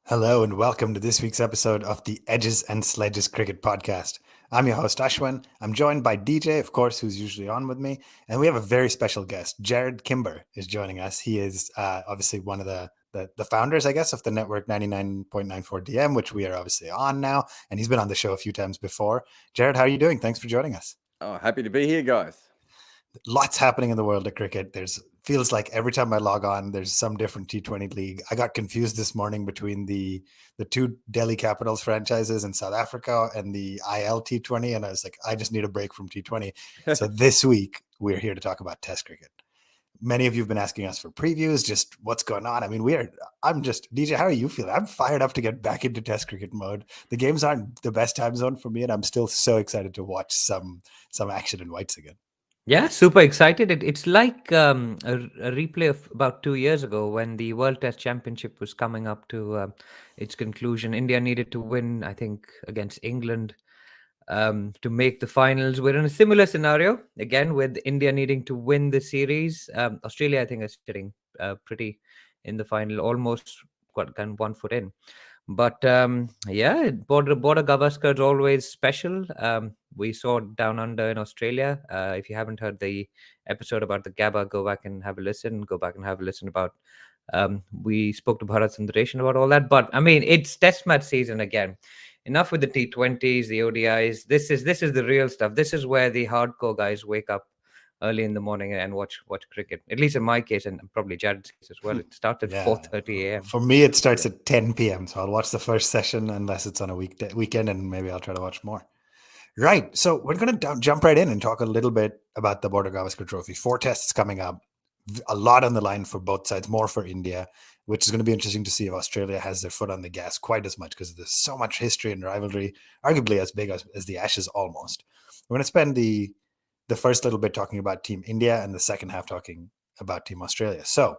Hello and welcome to this week's episode of the Edges and Sledges Cricket Podcast. I'm your host Ashwin. I'm joined by DJ, of course, who's usually on with me, and we have a very special guest. Jarrod Kimber is joining us. He is obviously one of the founders, I guess, of the network 99.94 DM, which we are obviously on now, and he's been on the show a few times before. Jarrod, how are you doing? Thanks for joining us. Oh, happy to be here, guys. Lots happening in the world of cricket. There's feels like every time I log on, there's some different T20 league. I got confused this morning between the two Delhi Capitals franchises in South Africa and the IL T20, and I was like, I just need a break from T20. So this week we're here to talk about Test cricket. Many of you have been asking us for previews, just what's going on. I mean, I'm just DJ. How are you feeling? I'm fired up to get back into Test cricket mode. The games aren't the best time zone for me, and I'm still so excited to watch some action in whites again. Yeah, super excited. It's like a replay of about 2 years ago when the World Test Championship was coming up to its conclusion. India needed to win, I think, against England to make the finals. We're in a similar scenario again with India needing to win the series. Australia, I think, is sitting pretty in the final, almost got kind of 1 foot in. But yeah, border Gavaskar is always special. We saw it down under in Australia. If you haven't heard the episode about the Gabba, go back and have a listen. Go back and have a listen about. We spoke to Bharat Sundaresan about all that. But I mean, it's Test match season again. Enough with the T20s, the ODIs. This is the real stuff. This is where the hardcore guys wake up early in the morning and watch cricket. At least in my case, and probably Jared's case as well. It starts at 4:30 a.m. For me, it starts at 10 p.m. So I'll watch the first session unless it's on a weekend, and maybe I'll try to watch more. Right. So we're going to jump right in and talk a little bit about the Border Gavaskar Trophy. 4 tests coming up, a lot on the line for both sides, more for India, which is going to be interesting to see if Australia has their foot on the gas quite as much because there's so much history and rivalry, arguably as big as the Ashes almost. We're going to spend the first little bit talking about Team India and the second half talking about Team Australia. So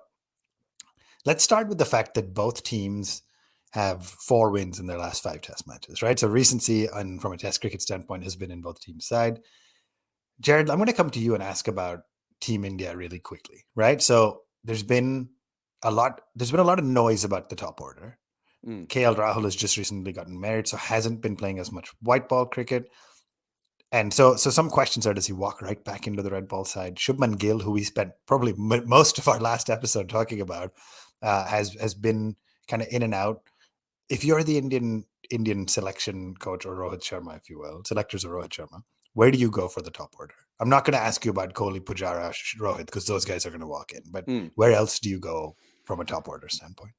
let's start with the fact that both teams have 4 wins in their last 5 test matches, right? So recency and from a test cricket standpoint has been in both teams' side. Jarrod, I'm going to come to you and ask about Team India really quickly, right? So there's been a lot of noise about the top order. KL Rahul has just recently gotten married, so hasn't been playing as much white ball cricket. And so some questions are, does he walk right back into the red ball side? Shubman Gill, who we spent probably most of our last episode talking about, has been kind of in and out. If you're the Indian selection coach or Rohit Sharma, if you will, selectors or Rohit Sharma, where do you go for the top order? I'm not going to ask you about Kohli, Pujara, Rohit, because those guys are going to walk in. But where else do you go from a top order standpoint?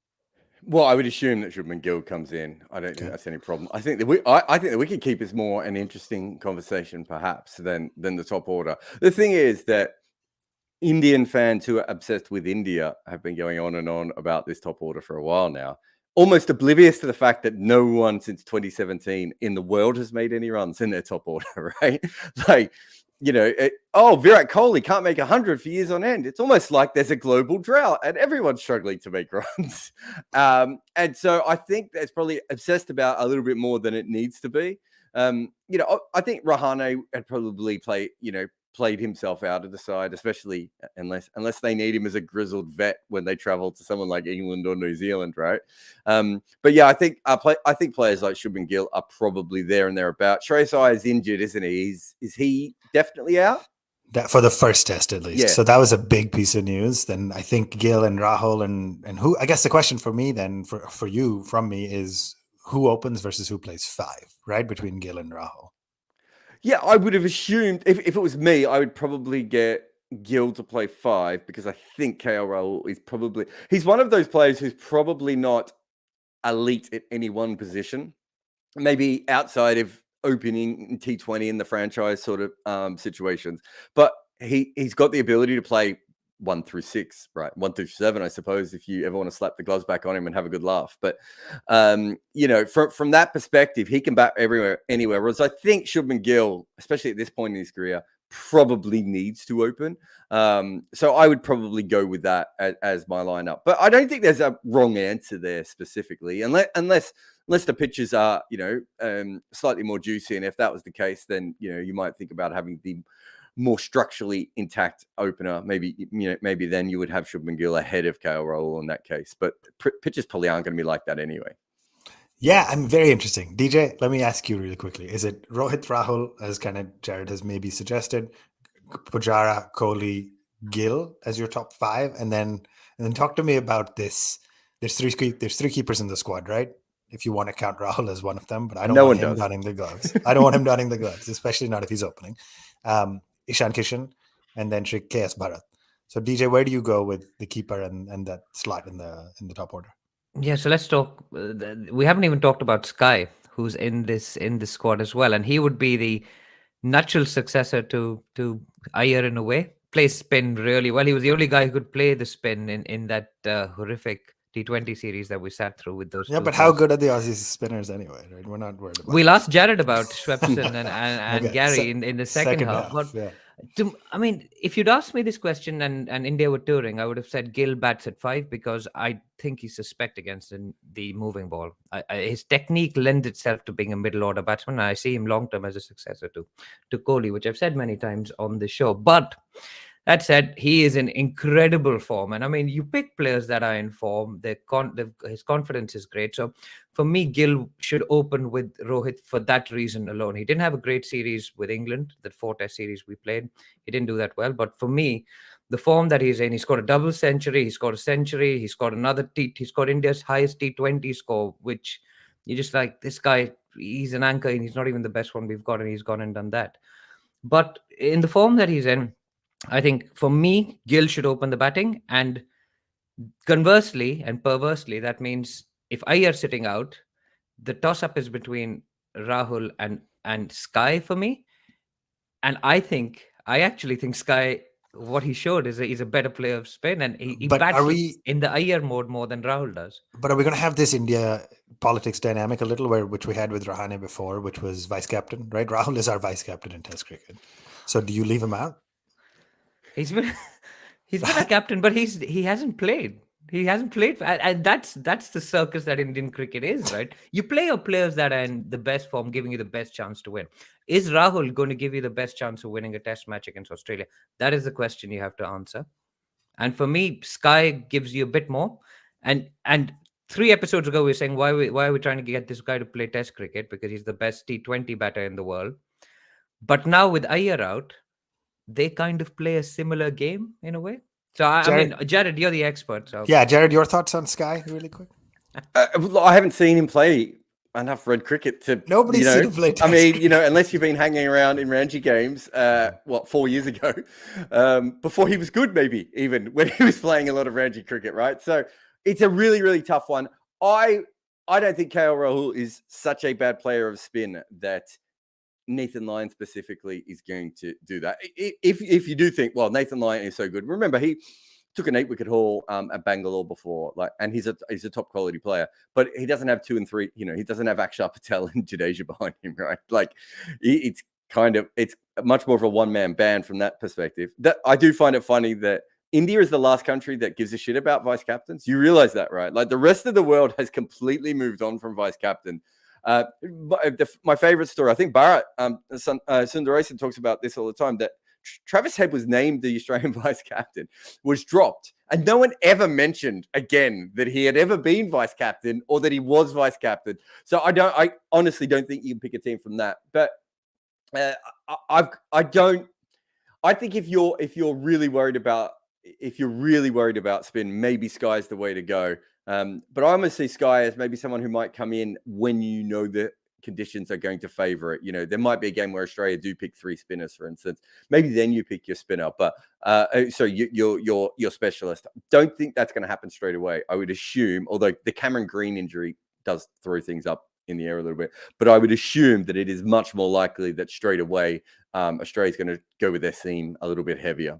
Well, I would assume that Shubman Gill comes in. I don't think that's any problem. I think that I think that we could keep this more an interesting conversation, perhaps, than the top order. The thing is that Indian fans who are obsessed with India have been going on and on about this top order for a while now, almost oblivious to the fact that no one since 2017 in the world has made any runs in their top order, right? Like, Virat Kohli can't make 100 for years on end. It's almost like there's a global drought and everyone's struggling to make runs. And so I think that's probably obsessed about a little bit more than it needs to be. I think Rahane had probably played himself out of the side, especially unless they need him as a grizzled vet when they travel to someone like England or New Zealand, right? But yeah, I think players like Shubman Gill are probably there and thereabouts. Shreyas Iyer is injured, isn't he? Is he definitely out? That for the first test at least. Yeah. So that was a big piece of news. Then I think Gill and Rahul and who, I guess the question for me then for you from me is who opens versus who plays 5, right? Between Gill and Rahul. Yeah, I would have assumed if it was me, I would probably get Gill to play 5 because I think KL Rahul is he's one of those players who's probably not elite at any one position. Maybe outside of opening in T20 in the franchise sort of situations. But he's got the ability to play 1 through 6, right? 1 through 7, I suppose, if you ever want to slap the gloves back on him and have a good laugh. But, from that perspective, he can bat anywhere. Whereas I think Shubman Gill, especially at this point in his career, probably needs to open. So I would probably go with that as my lineup. But I don't think there's a wrong answer there specifically, unless the pitches are, slightly more juicy. And if that was the case, then, you might think about having the more structurally intact opener. Maybe then you would have Shubman Gill ahead of KL Rahul in that case. But pitches probably aren't going to be like that anyway. Yeah, I'm very interesting. DJ, let me ask you really quickly. Is it Rohit, Rahul, as kind of Jarrod has maybe suggested, Pujara, Kohli, Gill as your top five? And then talk to me about this. There's three keepers in the squad, right? If you want to count Rahul as one of them, but I don't No want one him does. donning the gloves. I don't want him donning the gloves, especially not if he's opening. Ishan Kishan and then Sri KS Bharat. So DJ, where do you go with the keeper and that slot in the top order? Yeah, so let's talk. We haven't even talked about Sky, who's in this squad as well, and he would be the natural successor to Iyer in a way. Plays spin really well. He was the only guy who could play the spin in that horrific T20 series that we sat through with those Yeah, two but how tests. good are the Aussie spinners anyway? Right, we're not worried about. We'll that. ask Jarrod about Swepson and Okay, Gary in the second half. But yeah. I mean, if you'd asked me this question and India were touring, I would have said Gill bats at 5 because I think he's suspect against the moving ball. His technique lends itself to being a middle order batsman. And I see him long term as a successor to Kohli, which I've said many times on the show. But that said, he is in incredible form. And I mean, you pick players that are in form, his confidence is great. So for me, Gill should open with Rohit for that reason alone. He didn't have a great series with England, that 4-test series we played. He didn't do that well. But for me, the form that he's in, he scored a double century, he scored a century, he scored he scored India's highest T20 score, which you're just like, this guy, he's an anchor and he's not even the best one we've got, and he's gone and done that. But in the form that he's in, I think for me, Gill should open the batting, and conversely and perversely, that means if Iyer sitting out, the toss-up is between Rahul and Sky for me. And I actually think Sky, what he showed is he's a better player of spin, and he But bats are we? in the Iyer mode more than Rahul does. But are we going to have this India politics dynamic a little, which we had with Rahane before, which was vice captain, right? Rahul is our vice captain in Test cricket. So do you leave him out? He's been he's been a captain, but he hasn't played. He hasn't played, and that's the circus that Indian cricket is, right? You play your players that are in the best form, giving you the best chance to win. Is Rahul going to give you the best chance of winning a Test match against Australia? That is the question you have to answer. And for me, Sky gives you a bit more. And 3 episodes ago, we were saying why are we trying to get this guy to play Test cricket because he's the best T20 batter in the world. But now with Iyer out, they kind of play a similar game in a way. So I mean, Jarrod, you're the expert. So yeah, Jarrod, your thoughts on Sky, really quick. I haven't seen him play enough red cricket to. Nobody's seen him play Test I mean, cricket. unless you've been hanging around in Ranji games, 4 years ago, before he was good, maybe even when he was playing a lot of Ranji cricket, right? So it's a really, really tough one. I don't think KL Rahul is such a bad player of spin that Nathan Lyon specifically is going to do that. If you do think, well, Nathan Lyon is so good, remember he took an 8-wicket haul at Bangalore before, and he's a top quality player, but he doesn't have 2 and 3. He doesn't have Akshar Patel and Jadeja behind him, right? Like it's much more of a one-man band from that perspective. That I do find it funny that India is the last country that gives a shit about vice captains. You realize that, right? Like the rest of the world has completely moved on from vice captain. My favorite story, I think Bharat Sundaresan talks about this all the time, that Travis Head was named the Australian vice captain, was dropped, and no one ever mentioned again that he had ever been vice captain or that he was vice captain. So I honestly don't think you can pick a team from that. But I think if you're really worried about spin, maybe Sky's the way to go. But I almost see Sky as maybe someone who might come in when the conditions are going to favor it. There might be a game where Australia do pick 3 spinners, for instance. Maybe then you pick your spinner, but so your specialist. Don't think that's going to happen straight away. I would assume, although the Cameron Green injury does throw things up in the air a little bit, but I would assume that it is much more likely that straight away Australia's going to go with their seam a little bit heavier.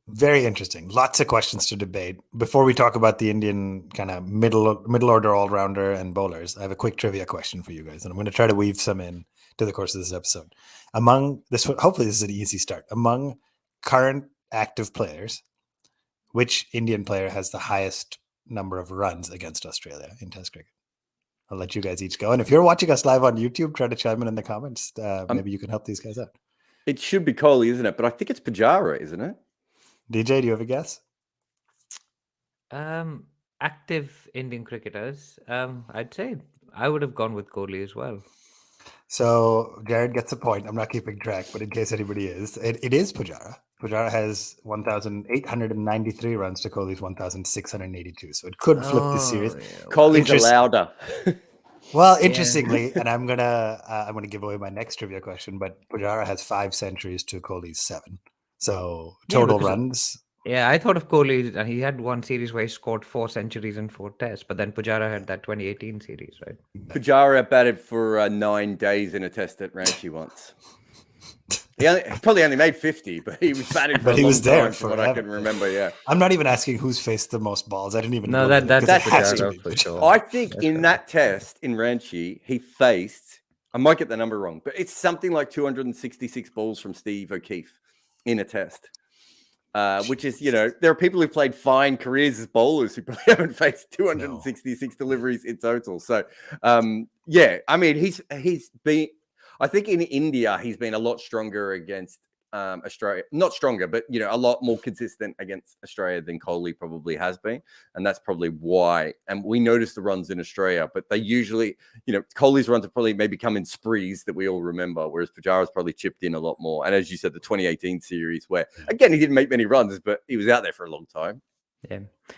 Very interesting. Lots of questions to debate. Before we talk about the Indian kind of middle order all-rounder and bowlers, I have a quick trivia question for you guys, and I'm going to try to weave some in to the course of this episode. Hopefully this is an easy start. Among current active players, which Indian player has the highest number of runs against Australia in Test cricket? I'll let you guys each go. And if you're watching us live on YouTube, try to chime in the comments. Maybe you can help these guys out. It should be Kohli, isn't it? But I think it's Pujara, isn't it? DJ, do you have a guess? Active Indian cricketers, I'd say I would have gone with Kohli as well. So Jarrod gets a point. I'm not keeping track, but in case anybody is, it is Pujara. Pujara has 1,893 runs to Kohli's 1,682. So it could flip this series. Kohli's a louder. Well, interestingly, and I'm gonna give away my next trivia question, but Pujara has 5 centuries to Kohli's 7. So total runs. Yeah, I thought of Kohli, and he had one series where he scored 4 centuries in 4 tests, but then Pujara had that 2018 series, right? Pujara batted for 9 days in a test at Ranchi once. He probably only made 50, but he was batting for a long time, from what I can remember. Yeah, I'm not even asking who's faced the most balls. I didn't even know that has to be for sure. I think in that test in Ranchi, he faced, I might get the number wrong, but it's something like 266 balls from Steve O'Keefe in a test. Which is, there are people who played fine careers as bowlers who probably haven't faced 266 deliveries in total. So, yeah, I mean, he's been, I think in India, he's been a lot stronger against Australia. Not stronger, but, a lot more consistent against Australia than Kohli probably has been. And that's probably why. And we noticed the runs in Australia, but they usually, Kohli's runs have probably maybe come in sprees that we all remember, whereas Pujara's probably chipped in a lot more. And as you said, the 2018 series where, again, he didn't make many runs, but he was out there for a long time.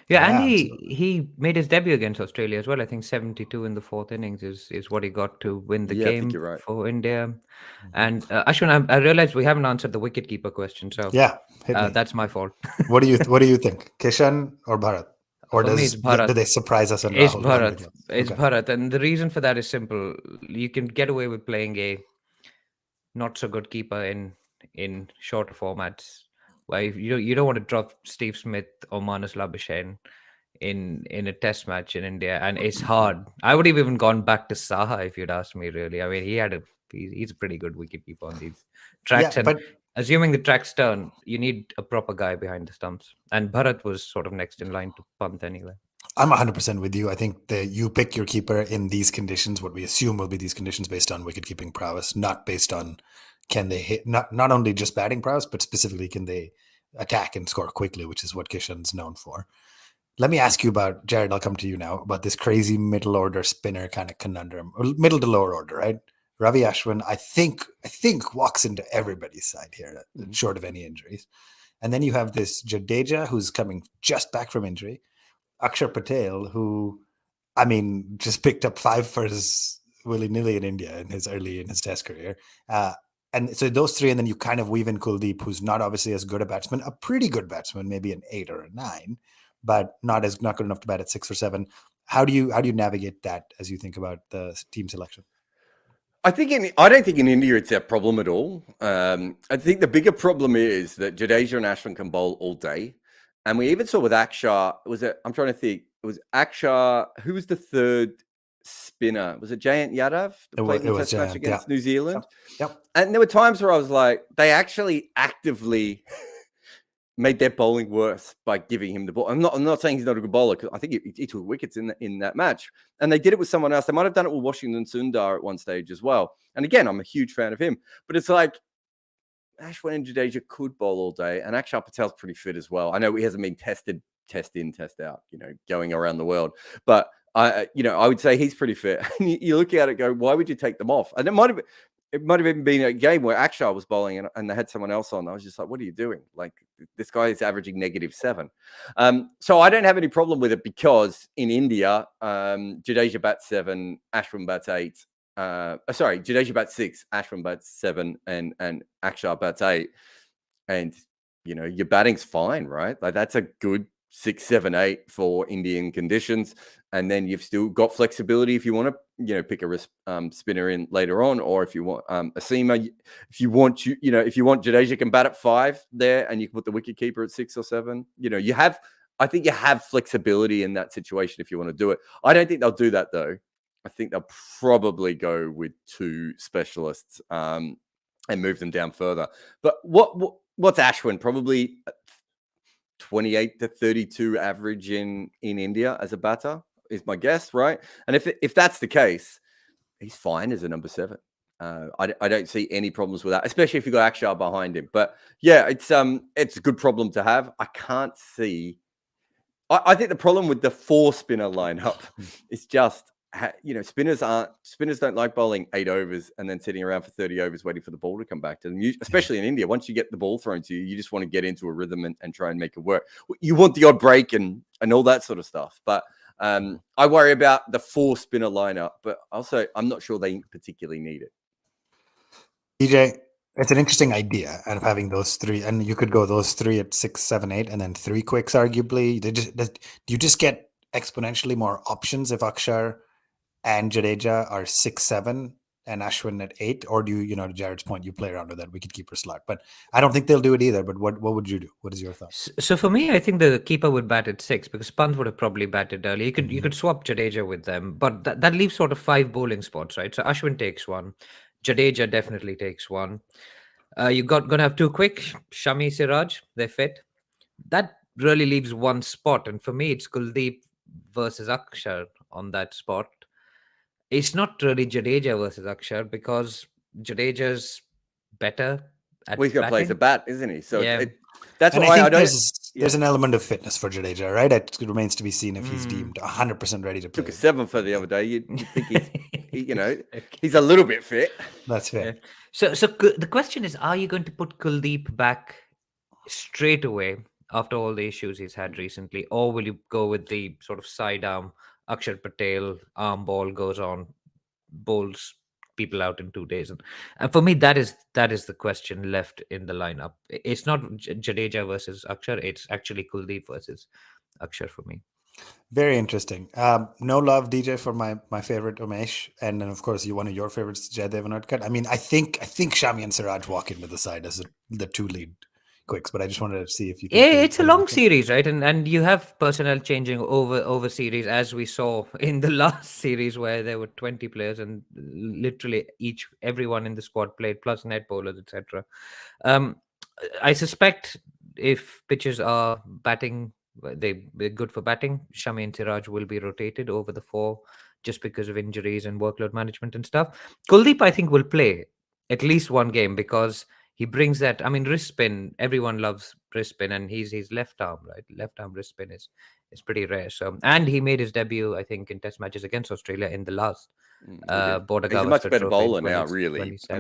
Yeah, and he made his debut against Australia as well. I think 72 in the 4th innings is what he got to win the game for India. And Ashwin, I realized we haven't answered the wicketkeeper question, so that's my fault. What do you think, Kishan or Bharat? Or do they surprise us? It's Bharat. It's Bharat, and the reason for that is simple. You can get away with playing a not so good keeper in shorter formats. Where you don't want to drop Steve Smith or Manas Labuschagne in a test match in India, and it's hard. I would have even gone back to Saha if you'd asked me. Really, I mean, he's a pretty good wicketkeeper on these tracks. And assuming the tracks turn, you need a proper guy behind the stumps. And Bharat was sort of next in line to punt anyway. I'm 100% with you. I think that you pick your keeper in these conditions, what we assume will be these conditions based on wicket-keeping prowess, not based on can they hit, not only just batting prowess, but specifically can they attack and score quickly, which is what Kishan's known for. Let me ask you about, Jarrod, I'll come to you now, about this crazy middle order spinner kind of conundrum, middle to lower order, right? Ravi Ashwin, I think walks into everybody's side here, short of any injuries. And then you have this Jadeja, who's coming just back from injury. Akshar Patel, who, I mean, just picked up 5 firsts willy-nilly in India in his test career. And so those 3, and then you kind of weave in Kuldeep, who's not obviously as good a batsman, a pretty good batsman, maybe an 8 or a 9, but not good enough to bat at 6 or 7. How do you navigate that as you think about the team selection? I don't think in India it's a problem at all. I think the bigger problem is that Jadeja and Ashwin can bowl all day. And we even saw with Akshar, I'm trying to think, it was Akshar, who was the third spinner? Was it Jayant Yadav that played in the test match against New Zealand? Yep. And there were times where I was like, they actually actively made their bowling worse by giving him the ball. I'm not saying he's not a good bowler, because I think he took wickets in that match. And they did it with someone else. They might have done it with Washington Sundar at one stage as well. And again, I'm a huge fan of him. But it's like, Ashwin and Jadeja could bowl all day, and Akshar Patel's pretty fit as well. I know he hasn't been tested, test in, test out, going around the world. But I would say he's pretty fit. And you look at it, go, why would you take them off? And it might have even been a game where Akshar was bowling and they had someone else on. I was just like, what are you doing? Like, this guy is averaging -7. So I don't have any problem with it, because in India, Jadeja bats 7, Ashwin bats 8. Jadeja bats 6, Ashwin bats 7, and Akshar bats 8. And, your batting's fine, right? Like, that's a good 6, 7, 8 for Indian conditions. And then you've still got flexibility if you want to, pick a wrist spinner in later on, or if you want a seamer, if you want Jadeja can bat at 5 there, and you can put the wicket keeper at 6 or 7. I think you have flexibility in that situation if you want to do it. I don't think they'll do that though. I think they'll probably go with 2 specialists and move them down further. But what's Ashwin? Probably 28 to 32 average in India as a batter is my guess, right? And if that's the case, he's fine as a number 7. I don't see any problems with that, especially if you got Akshar behind him. But yeah, it's a good problem to have. I can't see. I think the problem with the 4 spinner lineup is just spinners don't like bowling 8 overs and then sitting around for 30 overs waiting for the ball to come back to them. Especially in India, once you get the ball thrown to you, you just want to get into a rhythm and try and make it work. You want the odd break and all that sort of stuff. But I worry about the 4 spinner lineup, but also I'm not sure they particularly need it. DJ, it's an interesting idea of having those 3, and you could go those 3 at 6, 7, 8, and then 3 quicks. Arguably, do you just get exponentially more options if Akshar and Jadeja are 6, 7, and Ashwin at 8, or do you, to Jarrod's point, you play around with that wicketkeeper slot? But I don't think they'll do it either. But what would you do? What is your thought? So for me, I think the keeper would bat at 6 because Pant would have probably batted early. You could swap Jadeja with them, but that leaves sort of 5 bowling spots, right? So Ashwin takes 1, Jadeja definitely takes 1. You're gonna have 2 quick, Shami, Siraj, they're fit. That really leaves 1 spot, and for me, it's Kuldeep versus Akshar on that spot. It's not really Jadeja versus Akshar because Jadeja's better at he's going to play as a bat, isn't he? So that's and why I think there's an element of fitness for Jadeja, right? It remains to be seen if he's deemed 100% ready to play. Took a 7 for the other day. You think he's a little bit fit. That's fair. Yeah. So the question is, are you going to put Kuldeep back straight away after all the issues he's had recently, or will you go with the sort of side arm, Akshar Patel, arm ball goes on, bowls people out in 2 days? And for me, that is the question left in the lineup. It's not Jadeja versus Akshar, it's actually Kuldeep versus Akshar for me. Very interesting. No love, DJ, for my favorite Umesh, and then of course one of your favorites, Jaydev and Uncut. I mean, I think Shami and Siraj walk into the side as the 2 lead quicks, but I just wanted to see if you. It's a long series, right? And you have personnel changing over series, as we saw in the last series where there were 20 players and literally everyone in the squad played, plus net bowlers, etc. I suspect if pitches are batting, they're good for batting, Shami and Siraj will be rotated over the 4 just because of injuries and workload management and stuff. Kuldeep, I think, will play at least 1 game because he brings that. I mean, wrist spin. Everyone loves wrist spin, and he's left arm, right? Left arm wrist spin is pretty rare. So, and he made his debut, I think, in Test matches against Australia in the last Border Gavaskar He's a much better bowler now, really. I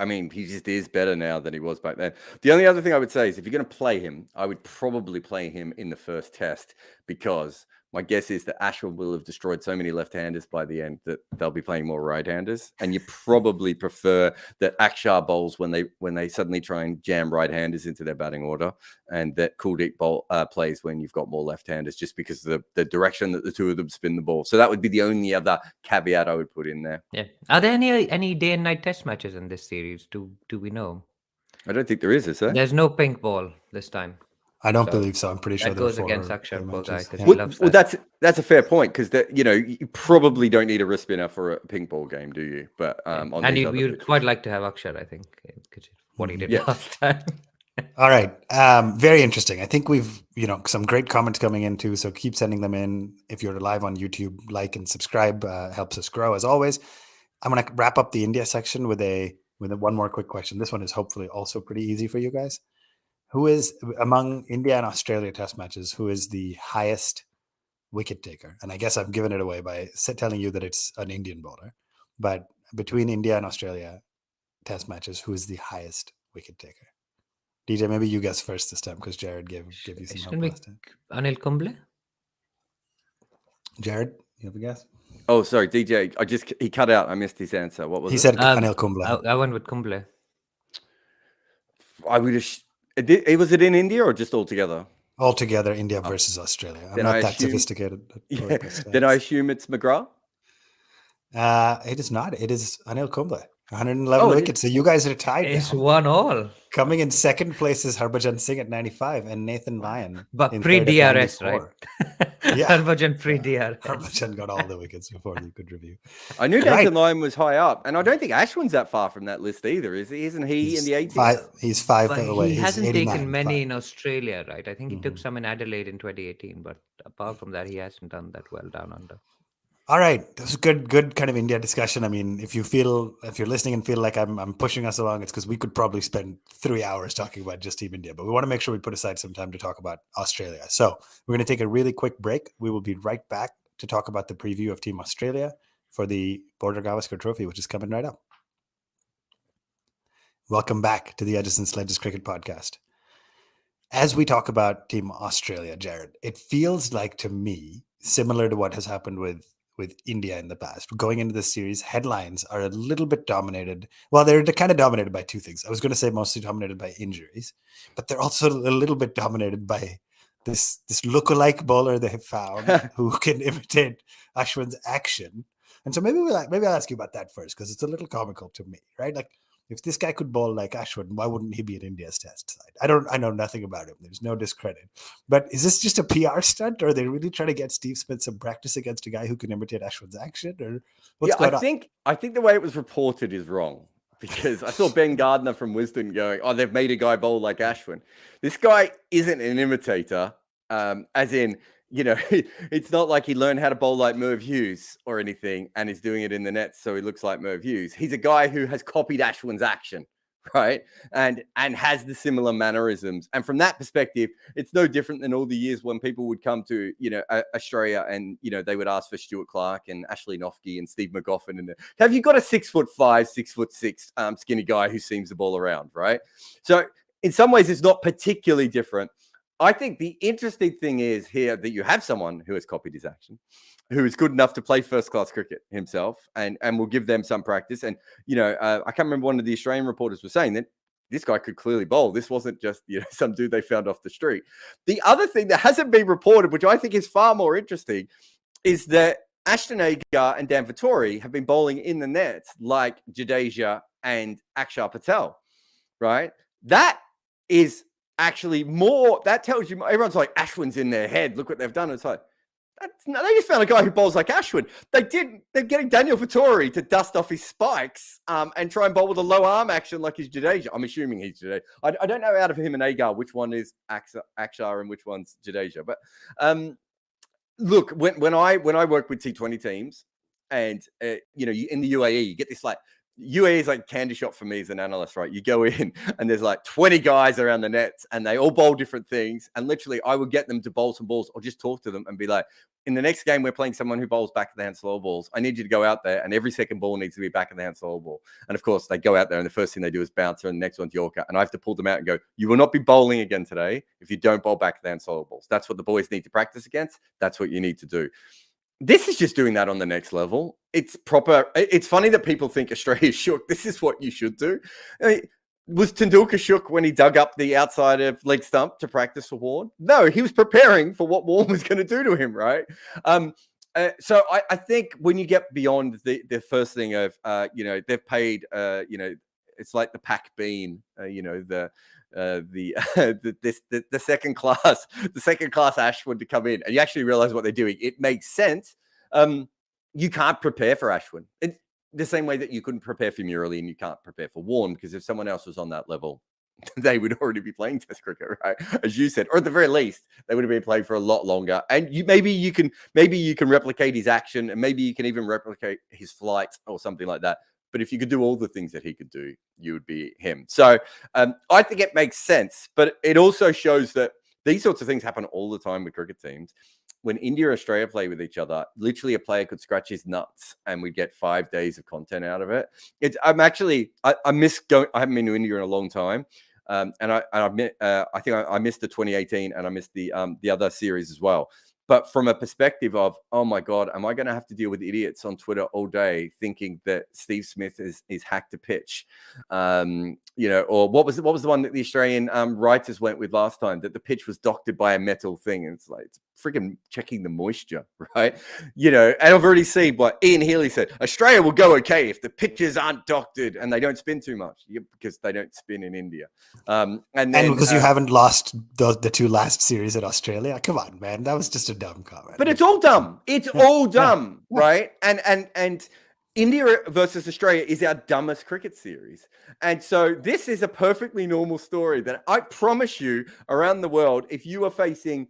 mean, he just is better now than he was back then. The only other thing I would say is if you're going to play him, I would probably play him in the first Test because my guess is that Ashwin will have destroyed so many left-handers by the end that they'll be playing more right-handers. And you probably prefer that Akshar bowls when they suddenly try and jam right-handers into their batting order, and that Kuldeep plays when you've got more left-handers, just because of the direction that the 2 of them spin the ball. So that would be the only other caveat I would put in there. Yeah. Are there any day and night Test matches in this series? Do we know? I don't think there is there? There's no pink ball this time. I don't believe so. I'm pretty sure that goes against Akshar, poor guy, because he loves that. That's a fair point because you probably don't need a wrist spinner for a pink ball game, do you? But and you'd quite like to have Akshar, I think, because what he did last time. All right, very interesting. I think we've some great comments coming in too. So keep sending them in. If you're live on YouTube, like and subscribe helps us grow as always. I'm going to wrap up the India section with one more quick question. This one is hopefully also pretty easy for you guys. Who is, among India and Australia Test matches, who is the highest wicket taker? And I guess I've given it away by telling you that it's an Indian bowler. But between India and Australia Test matches, who is the highest wicket taker? DJ, maybe you guess first this time because Jarrod gave you some help last time. Anil Kumble? Jarrod, you have a guess? Oh, sorry, DJ. He cut out. I missed his answer. What was it? He said Anil Kumble. I went with Kumble. I would have... Was it in India or just altogether? Altogether, India versus Australia. I'm not that sophisticated. Then I assume it's McGrath? It is not. It is Anil Kumble. 111 wickets. So you guys are tied. It's 1-1. Coming in second place is Harbhajan Singh at 95 and Nathan Lyon. But pre-DRS, right? Yeah. Harbhajan pre-DRS. Harbhajan got all the wickets before you could review. I knew Nathan Lyon was high up, and I don't think Ashwin's that far from that list either, is he? Isn't he in the 80s? He's 5 away. He hasn't taken many in Australia, right? I think he took some in Adelaide in 2018, but apart from that, he hasn't done that well down under. All right, that was a good kind of India discussion. I mean, if you're listening and feel like I'm pushing us along, it's because we could probably spend 3 hours talking about just Team India, but we want to make sure we put aside some time to talk about Australia. So we're going to take a really quick break. We will be right back to talk about the preview of Team Australia for the Border Gavaskar Trophy, which is coming right up. Welcome back to the Edges and Sledges Cricket Podcast. As we talk about Team Australia, Jarrod, it feels like to me, similar to what has happened with India in the past. Going into this series, headlines are a little bit dominated. Well, they're kind of dominated by two things. I was going to say mostly dominated by injuries, but they're also a little bit dominated by this lookalike bowler they have found who can imitate Ashwin's action. And so maybe I'll ask you about that first, because it's a little comical to me, right? Like, if this guy could bowl like Ashwin, why wouldn't he be in India's test side? I know nothing about him. There's no discredit. But is this just a PR stunt, or are they really trying to get Steve Smith some practice against a guy who can imitate Ashwin's action? Or what's going on? I think the way it was reported is wrong, because I saw Ben Gardner from Wisden going, "Oh, they've made a guy bowl like Ashwin." This guy isn't an imitator, as in, you know, it's not like he learned how to bowl like Merv Hughes or anything and is doing it in the nets so he looks like Merv Hughes. He's a guy who has copied Ashwin's action, right? And has the similar mannerisms. And from that perspective, it's no different than all the years when people would come to, you know, Australia and, you know, they would ask for Stuart Clark and Ashley Noffke and Steve McGoffin. And have you got a 6'5", 6'6", skinny guy who seems the ball around, right? So in some ways, it's not particularly different. I think the interesting thing is here that you have someone who has copied his action, who is good enough to play first-class cricket himself, and will give them some practice. And, you know, I can't remember, one of the Australian reporters was saying that this guy could clearly bowl. This wasn't just, you know, some dude they found off the street. The other thing that hasn't been reported, which I think is far more interesting, is that Ashton Agar and Dan Vettori have been bowling in the nets like Jadeja and Akshar Patel, right? That is actually more, that tells you, everyone's like, Ashwin's in their head, look what they've done. It's like, they just found a guy who bowls like Ashwin. They're getting Daniel Vettori to dust off his spikes and try and bowl with a low arm action like his Jadeja. I'm assuming he's Jadeja. I don't know out of him and Agar which one is Akshar and which one's Jadeja. But look, when I work with T20 teams, and you know, in the UAE, you get this like, UAE is like candy shop for me as an analyst, right? You go in and there's like 20 guys around the nets and they all bowl different things. And literally I would get them to bowl some balls or just talk to them and be like, in the next game, we're playing someone who bowls back of the hand slow balls. I need you to go out there and every second ball needs to be back of the hand slow ball. And of course they go out there and the first thing they do is bouncer and the next one's Yorker. And I have to pull them out and go, you will not be bowling again today if you don't bowl back of the hand slow balls. That's what the boys need to practice against. That's what you need to do. This is just doing that on the next level. It's proper. It's funny that people think Australia's shook. This is what you should do. I mean, was Tendulkar shook when he dug up the outside of leg stump to practice for Warne? No, he was preparing for what Warne was going to do to him, right? So I think when you get beyond the first thing of, you know, they've paid, you know, it's like the pack bean, you know, the second class Ashwin to come in, and you actually realize what they're doing. It makes sense. You can't prepare for Ashwin in the same way that you couldn't prepare for Murali and you can't prepare for Warne, because if someone else was on that level, they would already be playing Test cricket, right? As you said, or at the very least, they would have been playing for a lot longer. And maybe you can replicate his action, and maybe you can even replicate his flight or something like that. But if you could do all the things that he could do, you would be him. So I think it makes sense. But it also shows that these sorts of things happen all the time with cricket teams. When India and Australia play with each other, literally a player could scratch his nuts and we'd get 5 days of content out of it. I miss going. I haven't been to India in a long time. And I think I missed the 2018 and I missed the other series as well. But from a perspective of, oh my God, am I going to have to deal with idiots on Twitter all day thinking that Steve Smith is hacked a pitch? You know, or what was the one that the Australian writers went with last time, that the pitch was doctored by a metal thing? And it's like, it's freaking checking the moisture, right? You know, and I've already seen what Ian Healy said. Australia will go okay if the pitches aren't doctored and they don't spin too much, because they don't spin in India. And because you haven't lost the two last series in Australia. Come on, man. That was just a dumb comment. But it's all dumb. It's all dumb, right? And India versus Australia is our dumbest cricket series. And so this is a perfectly normal story that I promise you around the world, if you're facing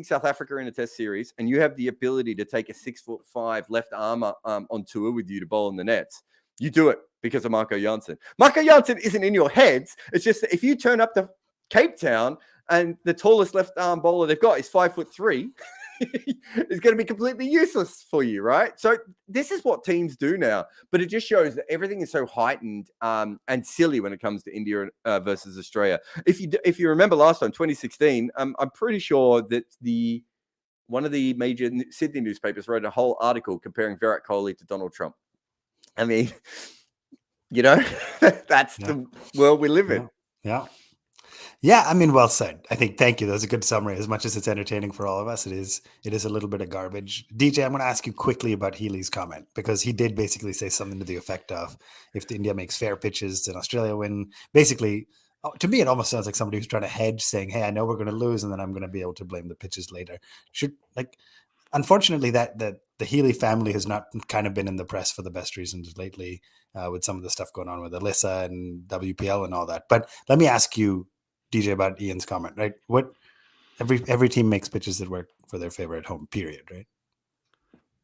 South Africa in a test series and you have the ability to take a 6'5" left armer on tour with you to bowl in the nets, you do it because of Marco Jansen. Marco Jansen isn't in your heads. It's just that if you turn up to Cape Town and the tallest left arm bowler they've got is 5'3", is going to be completely useless for you, right? So this is what teams do now, but it just shows that everything is so heightened and silly when it comes to India versus Australia. If you remember last time, 2016, I'm pretty sure that one of the major Sydney newspapers wrote a whole article comparing Virat Kohli to Donald Trump. I mean, that's the world we live in. Yeah, I mean, well said. I think, thank you. That was a good summary. As much as it's entertaining for all of us, it is a little bit of garbage. DJ, I'm going to ask you quickly about Healy's comment, because he did basically say something to the effect of, if India makes fair pitches, then Australia win. Basically, to me, it almost sounds like somebody who's trying to hedge, saying, hey, I know we're going to lose, and then I'm going to be able to blame the pitches later. Unfortunately, that the Healy family has not kind of been in the press for the best reasons lately, with some of the stuff going on with Alyssa and WPL and all that. But let me ask you, DJ, about Ian's comment, right? What every team makes pitches that work for their favorite home, period, right?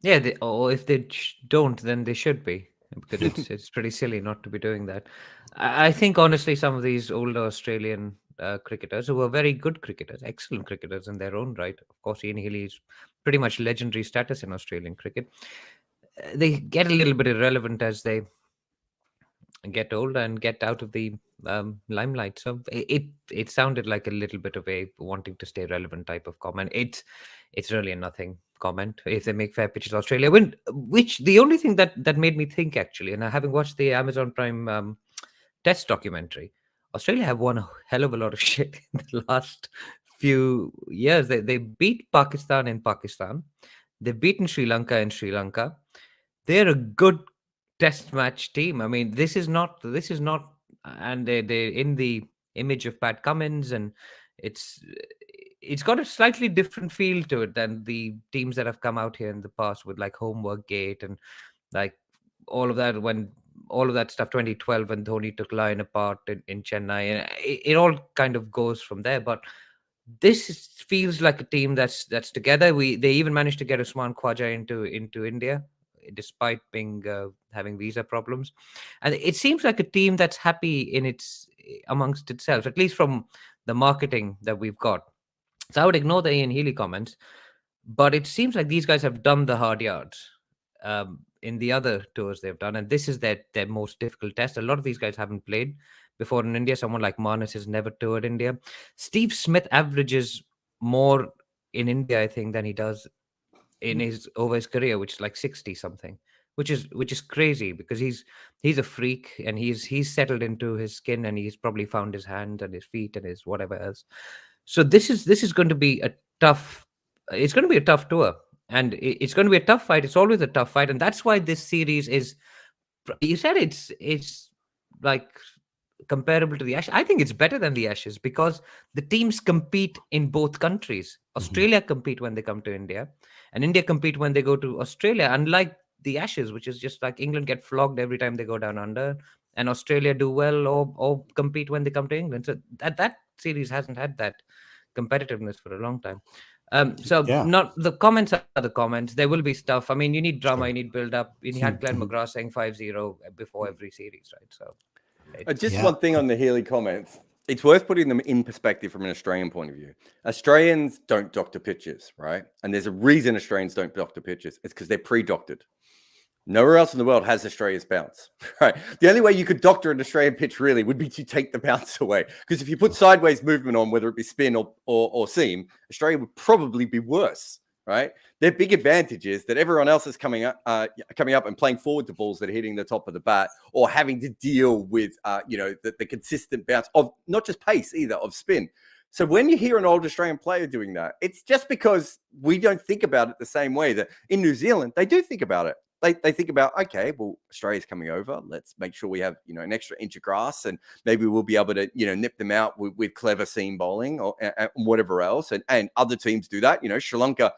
Yeah, or if they don't, then they should be, because it's pretty silly not to be doing that. I think, honestly, some of these older Australian cricketers, who are very good cricketers, excellent cricketers in their own right. Of course, Ian Healy's pretty much legendary status in Australian cricket. They get a little bit irrelevant as they get older and get out of the limelight. So it sounded like a little bit of a wanting to stay relevant type of comment. It's really a nothing comment. If they make fair pitches, Australia win. Which the only thing that made me think, actually, and having watched the Amazon Prime Test documentary, Australia have won a hell of a lot of shit in the last few years. They beat Pakistan in Pakistan. They've beaten Sri Lanka in Sri Lanka. They're a good test match team. I mean, this is not, and they're in the image of Pat Cummins, and it's got a slightly different feel to it than the teams that have come out here in the past, with like Homework Gate and like all of that, when all of that stuff, 2012 when Dhoni took Lion apart in Chennai, and it all kind of goes from there. But this feels like a team that's together. They even managed to get Usman Khwaja into India, despite being having visa problems, and it seems like a team that's happy in amongst itself, at least from the marketing that we've got. So I would ignore the Ian Healy comments, but it seems like these guys have done the hard yards in the other tours they've done, and this is their most difficult test. A lot of these guys haven't played before in India. Someone like Manas has never toured India. Steve Smith averages more in India, I think, than he does in over his career, which is like 60 something, which is crazy, because he's a freak, and he's settled into his skin, and he's probably found his hands and his feet and his whatever else. So this is going to be a tough tour, and it's going to be a tough fight. It's always a tough fight, and that's why this series is, you said it's like comparable to the Ashes. I think it's better than the Ashes, because the teams compete in both countries. Australia compete when they come to India, and India compete when they go to Australia, unlike the Ashes, which is just like England get flogged every time they go down under, and Australia do well or compete when they come to England. So that series hasn't had that competitiveness for a long time. Not the comments are the comments. There will be stuff. I mean, you need drama, you need build up. You had Glenn McGrath saying 5-0 before every series, right? So just one thing on the Healy comments. It's worth putting them in perspective from an Australian point of view. Australians don't doctor pitches, right? And there's a reason Australians don't doctor pitches. It's because they're pre-doctored. Nowhere else in the world has Australia's bounce, right? The only way you could doctor an Australian pitch really would be to take the bounce away. Because if you put sideways movement on, whether it be spin or seam, Australia would probably be worse, right? Their big advantage is that everyone else is coming up and playing forward to balls that are hitting the top of the bat, or having to deal with, the consistent bounce of not just pace either, of spin. So when you hear an old Australian player doing that, it's just because we don't think about it the same way that in New Zealand, they do think about it. They think about, okay, well, Australia's coming over. Let's make sure we have, an extra inch of grass, and maybe we'll be able to, nip them out with clever seam bowling or whatever else. And other teams do that. Sri Lanka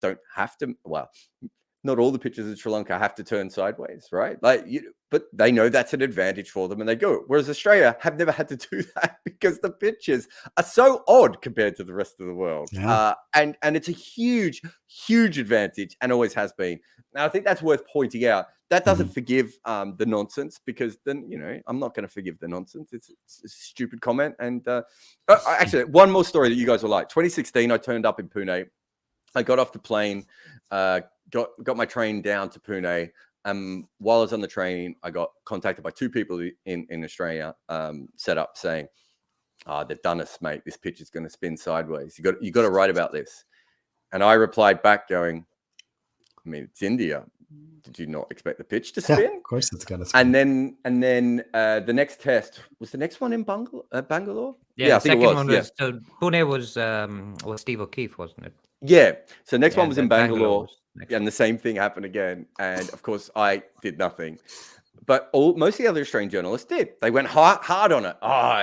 don't have to. Well, not all the pitches in Sri Lanka have to turn sideways, right? But they know that's an advantage for them, and they go. Whereas Australia have never had to do that because the pitches are so odd compared to the rest of the world. Yeah. And it's a huge, huge advantage, and always has been. Now, I think that's worth pointing out. That doesn't forgive the nonsense, because then, I'm not going to forgive the nonsense. It's a stupid comment. And actually, one more story that you guys will like. 2016, I turned up in Pune. I got off the plane, got my train down to Pune. While I was on the train, I got contacted by two people in Australia, set up saying, they've done us, mate. This pitch is going to spin sideways. You got to write about this. And I replied back going, I mean, it's India. Did you not expect the pitch to spin? Yeah, of course it's going to spin. And then the next test was the next one in Bangalore. Yeah, I think second it was. one was so Pune was Steve O'Keefe, wasn't it? Yeah. So next Yeah, one was in then Bangalore, was next and the same thing happened again. And of course, I did nothing. But most of the other Australian journalists did. They went hard on it.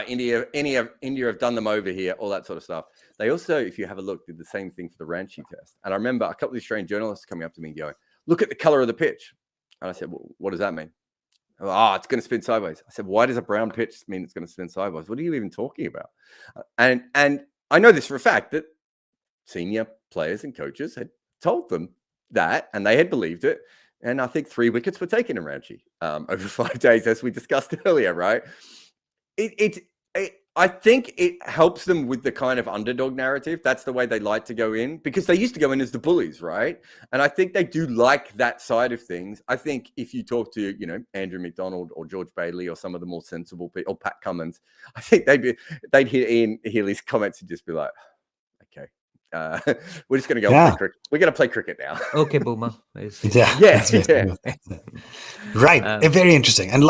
India have done them over here, all that sort of stuff. They also, if you have a look, did the same thing for the Ranchi test. And I remember a couple of Australian journalists coming up to me and going, look at the color of the pitch. And I said, well, what does that mean? It's going to spin sideways. I said, why does a brown pitch mean it's going to spin sideways? What are you even talking about? And I know this for a fact that senior players and coaches had told them that, and they had believed it. And I think 3 wickets were taken in Ranchi over 5 days, as we discussed earlier, right? I think it helps them with the kind of underdog narrative. That's the way they like to go in, because they used to go in as the bullies, right? And I think they do like that side of things. I think if you talk to, Andrew McDonald or George Bailey or some of the more sensible people, or Pat Cummins, I think they'd hear Ian Healy's comments and just be like, okay. We're just going to go play cricket. We're going to play cricket now. Okay, Boomer. Yeah. Right. Very interesting. And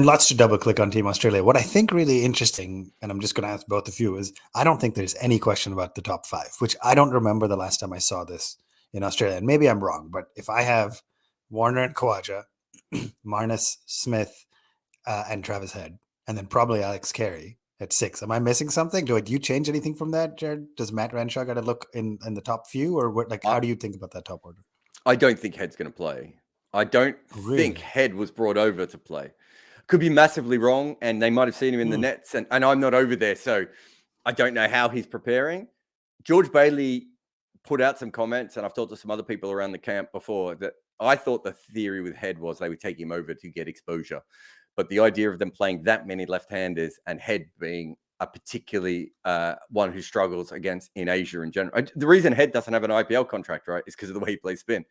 lots to double click on Team Australia. What I think really interesting, and I'm just going to ask both of you, is I don't think there's any question about the top 5, which I don't remember the last time I saw this in Australia. And maybe I'm wrong, but if I have Warner and Khawaja, Marnus, Smith, and Travis Head, and then probably Alex Carey at 6. Am I missing something? Do you change anything from that, Jarrod? Does Matt Renshaw got to look in the top few, or what? How do you think about that top order? I don't think Head's going to play. I don't think Head was brought over to play. Could be massively wrong, and they might have seen him in the nets, and I'm not over there, so I don't know how he's preparing. George Bailey put out some comments, and I've talked to some other people around the camp before, that I thought the theory with Head was they would take him over to get exposure. But the idea of them playing that many left-handers and Head being a particularly one who struggles against in Asia in general. The reason Head doesn't have an IPL contract, right, is because of the way he plays spin.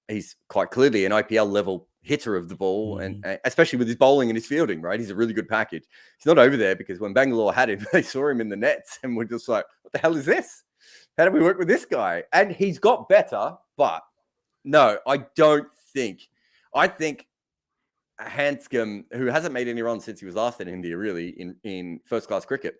He's quite clearly an IPL level hitter of the ball, and especially with his bowling and his fielding, right? He's a really good package. He's not over there because when Bangalore had him, they saw him in the nets and were just like, what the hell is this? How do we work with this guy? And he's got better, but no, I don't think. I think Hanscom, who hasn't made any runs since he was last in India, really, in first-class cricket.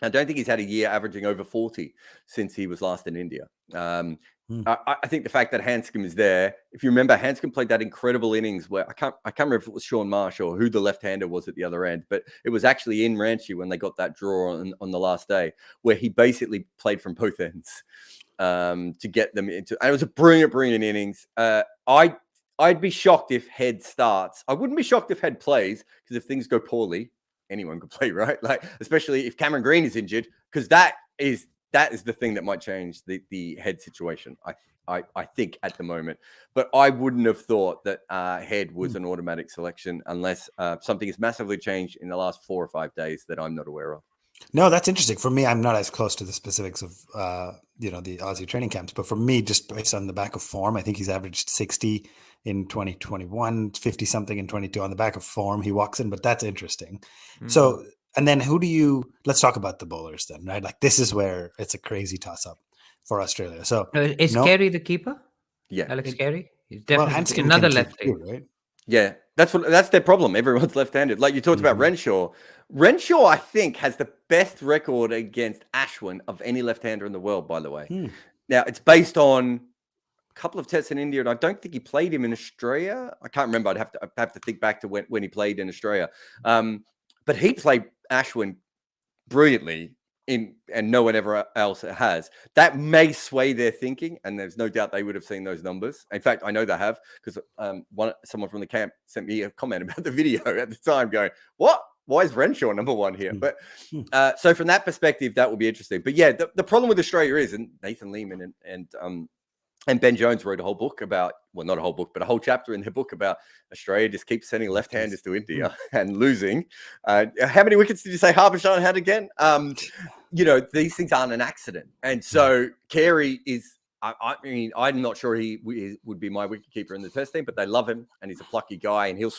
I don't think he's had a year averaging over 40 since he was last in India. I think the fact that Hanscom is there, if you remember, Hanscom played that incredible innings where I can't remember if it was Sean Marsh or who the left-hander was at the other end, but it was actually in Ranchi when they got that draw on the last day, where he basically played from both ends to get them into. And it was a brilliant innings. I'd be shocked if Head starts. I wouldn't be shocked if Head plays, because if things go poorly, anyone could play, right? Like, especially if Cameron Green is injured, because that is the thing that might change the Head situation, I think, at the moment. But I wouldn't have thought that Head was an automatic selection unless something has massively changed in the last 4 or 5 days that I'm not aware of. No, that's interesting. For me, I'm not as close to the specifics of the Aussie training camps, but for me, just based on the back of form, I think he's averaged 60 in 2021, 50 something in 22 on the back of form. He walks in, but that's interesting. So, and then let's talk about the bowlers then, right? Like, this is where it's a crazy toss up for Australia. So is Carey the keeper? Yeah, Alex Carey. He's definitely Hanscom another lefty, right? Yeah, that's their problem. Everyone's left-handed. Like you talked about Renshaw. Renshaw, I think, has the best record against Ashwin of any left-hander in the world, by the way. Now, it's based on a couple of tests in India, and I don't think he played him in Australia. I can't remember. I'd have to think back to when he played in Australia. But he played Ashwin brilliantly, and no one ever else has. That may sway their thinking, and there's no doubt they would have seen those numbers. In fact, I know they have, because someone from the camp sent me a comment about the video at the time going, what? Why is Renshaw number 1 here? But so from that perspective, that will be interesting. But yeah, the problem with Australia is, and Nathan Lehman and Ben Jones wrote a whole book about, well, not a whole book, but a whole chapter in their book about Australia just keeps sending left-handers to India and losing. How many wickets did you say Harbhajan had again? These things aren't an accident. And so Carey is I mean, I'm not sure he would be my wicketkeeper in the Test team, but they love him, and he's a plucky guy, and he'll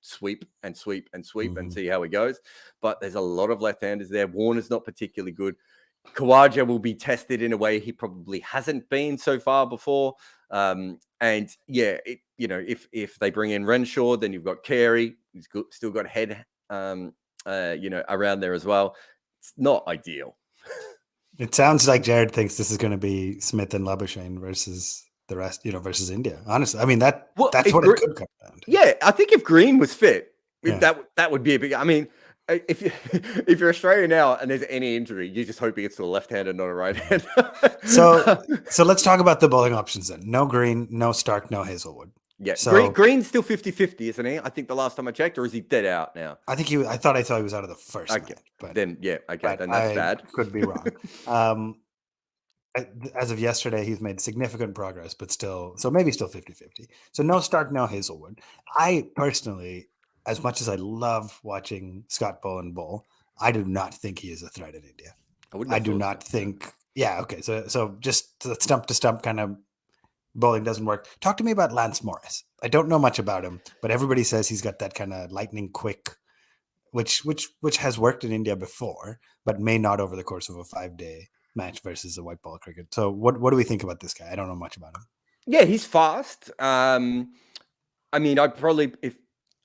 sweep and sweep and sweep and see how he goes. But there's a lot of left-handers there. Warner's not particularly good. Khawaja will be tested in a way he probably hasn't been so far before. And yeah, if they bring in Renshaw, then you've got Carey. He's still got Head, around there as well. It's not ideal. It sounds like Jarrod thinks this is going to be Smith and Labuschagne versus the rest, versus India. Honestly, I mean that's what it could come down to. Yeah, I think if Green was fit, that would be a big. I mean, if you're Australia now and there's any injury, you're just hoping it's to a left-hander, not a right-hander. So let's talk about the bowling options then. No Green, no Stark, no Hazelwood. Yeah, so, Green's still 50-50, isn't he? I think the last time I checked, or is he dead out now? I think I thought he was out of the first match, but then then that's bad. Could be wrong. As of yesterday, he's made significant progress, but still 50-50. So no Stark, no Hazelwood. I personally, as much as I love watching Scott Boland bowl, I do not think he is a threat in India. I do not think. Yeah, okay. So just the stump to stump kind of bowling doesn't work. Talk to me about Lance Morris. I don't know much about him, but everybody says he's got that kind of lightning quick, which has worked in India before, but may not over the course of a 5-day match versus a white ball cricket. So what do we think about this guy? I don't know much about him. Yeah, he's fast. I mean,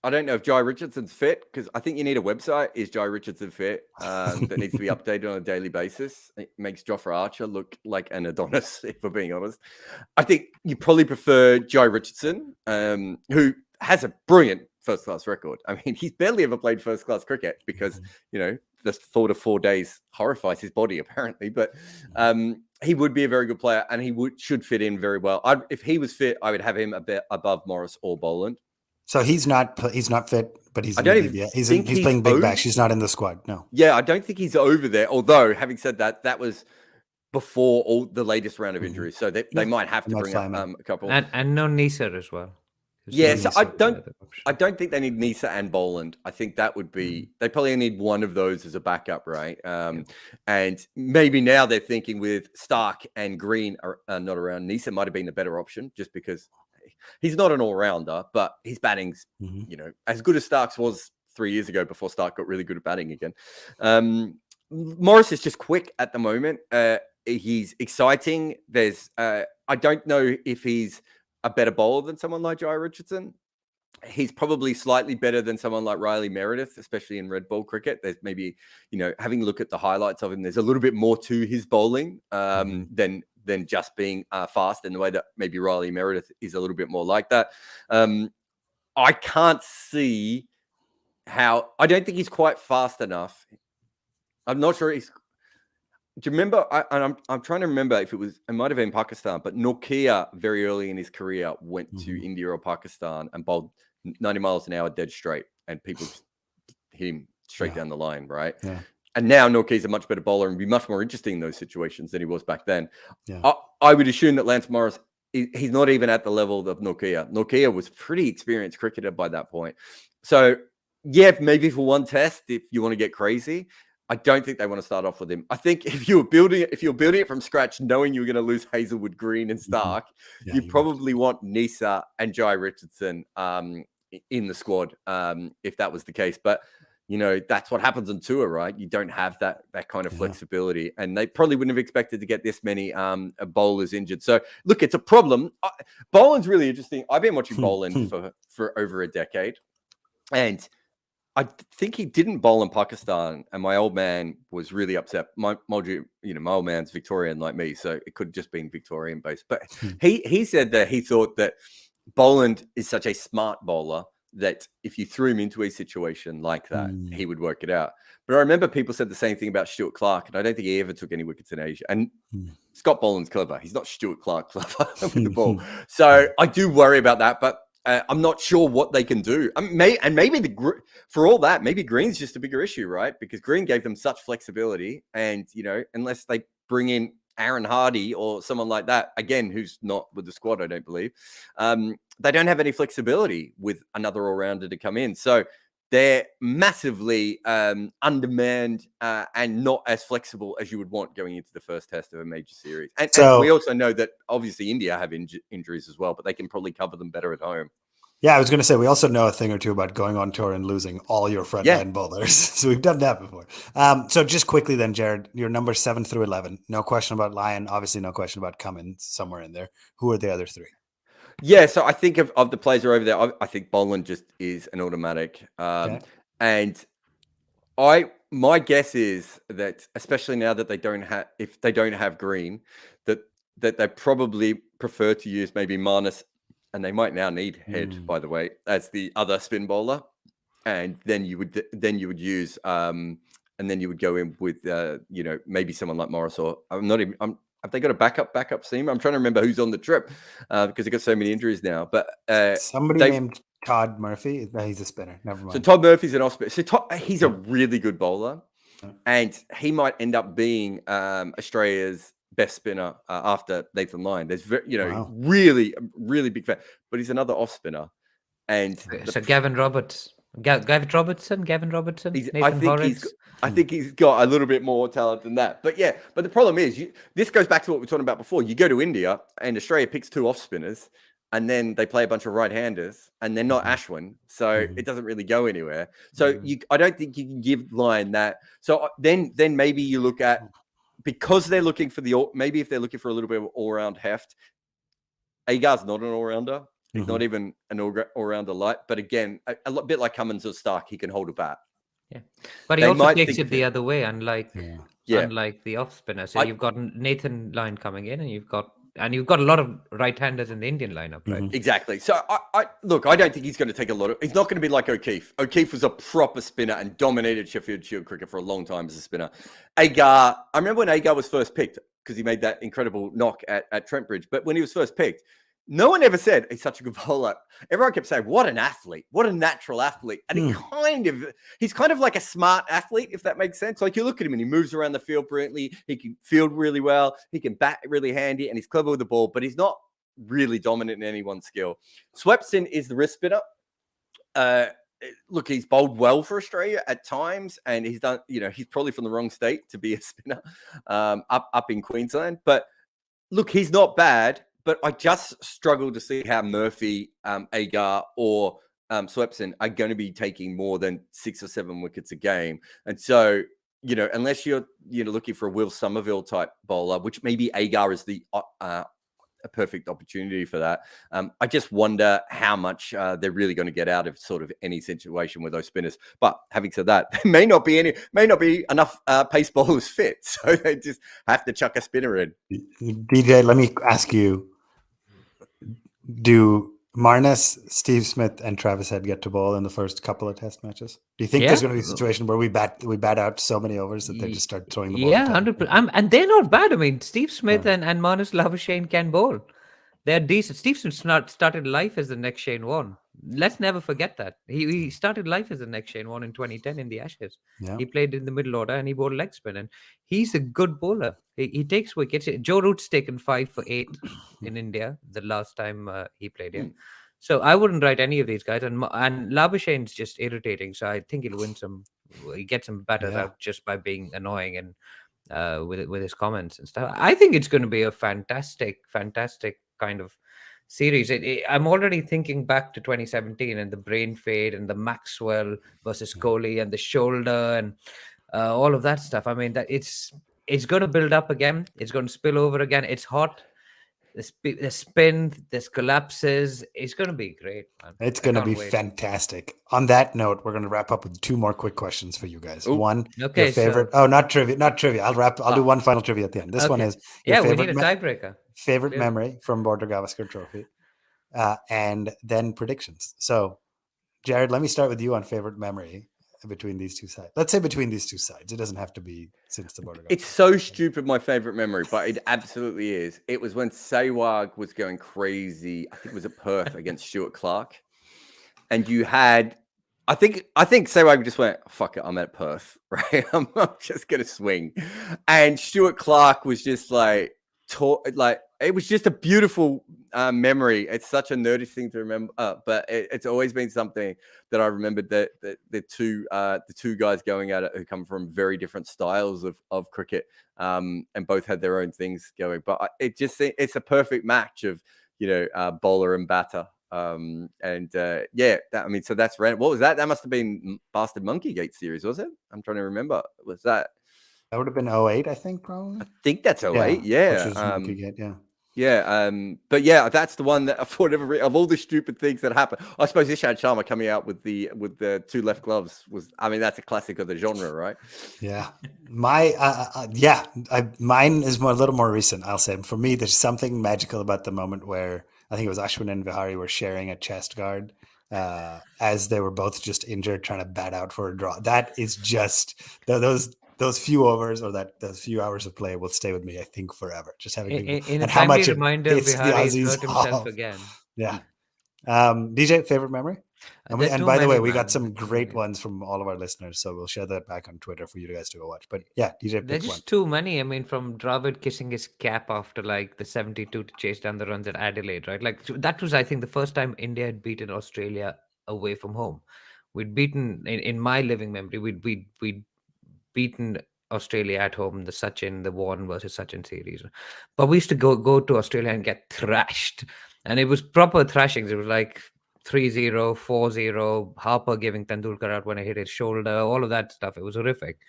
I don't know if Jai Richardson's fit, because I think you need a website. Is Jai Richardson fit? That needs to be updated on a daily basis. It makes Jofra Archer look like an Adonis, if we're being honest. I think you probably prefer Jai Richardson, who has a brilliant first-class record. I mean, he's barely ever played first-class cricket because, the thought of 4 days horrifies his body, apparently. But he would be a very good player, and he should fit in very well. If he was fit, I would have him a bit above Morris or Boland. So he's not fit, but he's playing Big Bash. He's not in the squad. No. Yeah, I don't think he's over there. Although, having said that, that was before all the latest round of injuries, so they might have to bring up a couple. And no Neser as well. Yes, I don't think they need Neser and Boland. I think that would be they probably need one of those as a backup, right? And maybe now they're thinking with Stark and Green are not around. Neser might have been the better option just because he's not an all-rounder, but his batting's, as good as Stark's was 3 years ago before Stark got really good at batting again. Morris is just quick at the moment. He's exciting. I don't know if he's a better bowler than someone like Jai Richardson. He's probably slightly better than someone like Riley Meredith, especially in red ball cricket. There's maybe, having a look at the highlights of him, there's a little bit more to his bowling than just being fast in the way that maybe Riley Meredith is a little bit more like that. I can't see how. I don't think he's quite fast enough. I'm not sure he's. Do you remember? I'm trying to remember if it might have been Pakistan, but Nokia very early in his career went to India or Pakistan and bowled 90 miles an hour dead straight, and people just hit him straight down the line, right? Yeah. And now Norke's a much better bowler and be much more interesting in those situations than he was back then. Yeah. I would assume that Lance Morris, he's not even at the level of Nokia. Nokia was pretty experienced cricketer by that point. So, yeah, maybe for one test, if you want to get crazy, I don't think they want to start off with him. I think if you're building it from scratch, knowing you're going to lose Hazelwood, Green, and Stark, you probably want Neser and Jai Richardson in the squad if that was the case. But that's what happens on tour, right? You don't have that kind of flexibility, and they probably wouldn't have expected to get this many bowlers injured. So, look, it's a problem. Boland's really interesting. I've been watching Boland for over a decade, and I think he didn't bowl in Pakistan, and my old man was really upset. My old man's Victorian like me, so it could have just been Victorian based. But he said that he thought that Boland is such a smart bowler that if you threw him into a situation like that, he would work it out. But I remember people said the same thing about Stuart Clark, and I don't think he ever took any wickets in Asia. And Scott Boland's clever. He's not Stuart Clark clever with the ball. So I do worry about that, but I'm not sure what they can do. Maybe for all that, maybe Green's just a bigger issue, right? Because Green gave them such flexibility, and unless they bring in Aaron Hardy or someone like that, again, who's not with the squad, I don't believe, they don't have any flexibility with another all-rounder to come in. So they're massively undermanned and not as flexible as you would want going into the first test of a major series. And we also know that obviously India have injuries as well, but they can probably cover them better at home. Yeah, I was going to say, we also know a thing or two about going on tour and losing all your frontline bowlers. So we've done that before. So just quickly then, Jarrod, your numbers 7 through 11. No question about Lyon. Obviously, no question about Cummins somewhere in there. Who are the other three? Yeah, so I think of the players who are over there, I think Boland just is an automatic. And my guess is that, especially now that if they don't have Green, that they probably prefer to use maybe Marnus, and they might now need Head, by the way, as the other spin bowler, and then you would use and then you would go in with maybe someone like Morris, or have they got a backup seamer? I'm trying to remember who's on the trip because they've got so many injuries now. But somebody named Todd Murphy. No, he's a spinner. Never mind. So Todd Murphy's an off spinner. So he's a really good bowler, and he might end up being Australia's best spinner after Nathan Lyon. There's really, really big fan, but he's another off spinner. And so Gavin Robertson. I think he's got a little bit more talent than that. But the problem is, this goes back to what we were talking about before. You go to India and Australia picks 2 off spinners, and then they play a bunch of right-handers, and they're not Ashwin, so it doesn't really go anywhere. So I don't think you can give Lyon that. So then maybe you look at, because they're looking for maybe if they're looking for a little bit of all-round heft, Agar's not an all-rounder. He's not even an all-rounder light. But again, a bit like Cummins or Stark, he can hold a bat. Yeah, but he also takes it the other way, unlike the off spinner. So you've got Nathan Lyon coming in, and you've got a lot of right-handers in the Indian lineup, right? Exactly. So I don't think he's going to take a lot of. He's not going to be like O'Keefe. O'Keefe was a proper spinner and dominated Sheffield Shield cricket for a long time as a spinner. Agar, I remember when Agar was first picked, because he made that incredible knock at Trent Bridge. But when he was first picked, no one ever said he's such a good bowler. Everyone kept saying, what an athlete, what a natural athlete. And he's kind of like a smart athlete, if that makes sense. Like, you look at him and he moves around the field brilliantly. He can field really well. He can bat really handy, and he's clever with the ball, but he's not really dominant in any one skill. Swepson is the wrist spinner. Look, he's bowled well for Australia at times, and he's done, he's probably from the wrong state to be a spinner up in Queensland. But look, he's not bad. But I just struggle to see how Murphy, Agar, or Swepson are going to be taking more than 6 or 7 wickets a game. And so, unless you're looking for a Will Somerville type bowler, which maybe Agar is a perfect opportunity for that. I just wonder how much they're really going to get out of sort of any situation with those spinners. But having said that, there may not be enough pace bowlers fit, so they just have to chuck a spinner in. DJ, let me ask you: do Marnus, Steve Smith, and Travis Head get to bowl in the first couple of test matches? Do you think there's going to be a situation where we bat out so many overs that they just start throwing the ball? Yeah, 100%. And they're not bad. I mean, Steve Smith and Marnus Labuschagne can bowl. They're decent. Steve Smith started life as the next Shane Warne. Let's never forget that. He started life as the next Shane Warne in 2010 in the Ashes. Yeah. He played in the middle order and he bowled leg spin. And he's a good bowler. He takes wickets. Joe Root's taken 5 for 8 in India the last time he played here. So I wouldn't write any of these guys. And Labuschagne's just irritating. So I think he'll win some. He gets some batters out just by being annoying and with his comments and stuff. I think it's going to be a fantastic kind of series. I'm already thinking back to 2017 and the brain fade and the Maxwell versus Kohli and the shoulder and all of that stuff. I mean, that it's going to build up again. It's going to spill over again. It's hot. The spin, there's collapses. It's going to be great, man. It's going to be fantastic. On that note, we're going to wrap up with 2 more quick questions for you guys. Ooh. One, your favorite. Not trivia. I'll do one final trivia at the end. This one is we need a tiebreaker. Favorite memory from Border Gavaskar Trophy, and then predictions. So, Jarrod, let me start with you on favorite memory between these 2 sides. Let's say between these 2 sides. It doesn't have to be since the Border Gavaskar. It's so stupid, my favorite memory, but it absolutely is. It was when Sehwag was going crazy. I think it was at Perth against Stuart Clark, and you had. I think Sehwag just went, fuck it, I'm at Perth, right? I'm just gonna swing, and Stuart Clark was just like. It was just a beautiful memory. It's such a nerdy thing to remember, but it's always been something that I remembered that the two guys going at it who come from very different styles of cricket, and both had their own things going. But it's a perfect match of bowler and batter. So that's random. What was that? That must have been Bastard Monkey Gate series, was it? I'm trying to remember. Was that? That would have been 08, I think, probably. I think that's 08. Yeah. Which was Monkey Gate, yeah. Yeah, but yeah, that's the one that for whatever of all the stupid things that happen. I suppose Ishant Sharma coming out with the two left gloves was. I mean, that's a classic of the genre, right? Yeah, mine is a little more recent. I'll say for me, there's something magical about the moment where I think it was Ashwin and Vihari were sharing a chest guard as they were both just injured, trying to bat out for a draw. That is just those few overs or those few hours of play will stay with me, I think, forever. Just having in a how much reminder, Vihari hurt himself again. Yeah. DJ, favorite memory? And by the way, we got some great ones from all of our listeners, so we'll share that back on Twitter for you guys to go watch. But yeah, DJ, there's just too many. I mean, from Jarrod kissing his cap after like the 72 to chase down the runs at Adelaide, right? Like that was, I think, the first time India had beaten Australia away from home. We'd beaten in my living memory. We'd beaten Australia at home, the Warren versus Sachin series. But we used to go to Australia and get thrashed. And it was proper thrashings. It was like 3-0, 4-0, Harper giving Tendulkar out when I hit his shoulder, all of that stuff. It was horrific.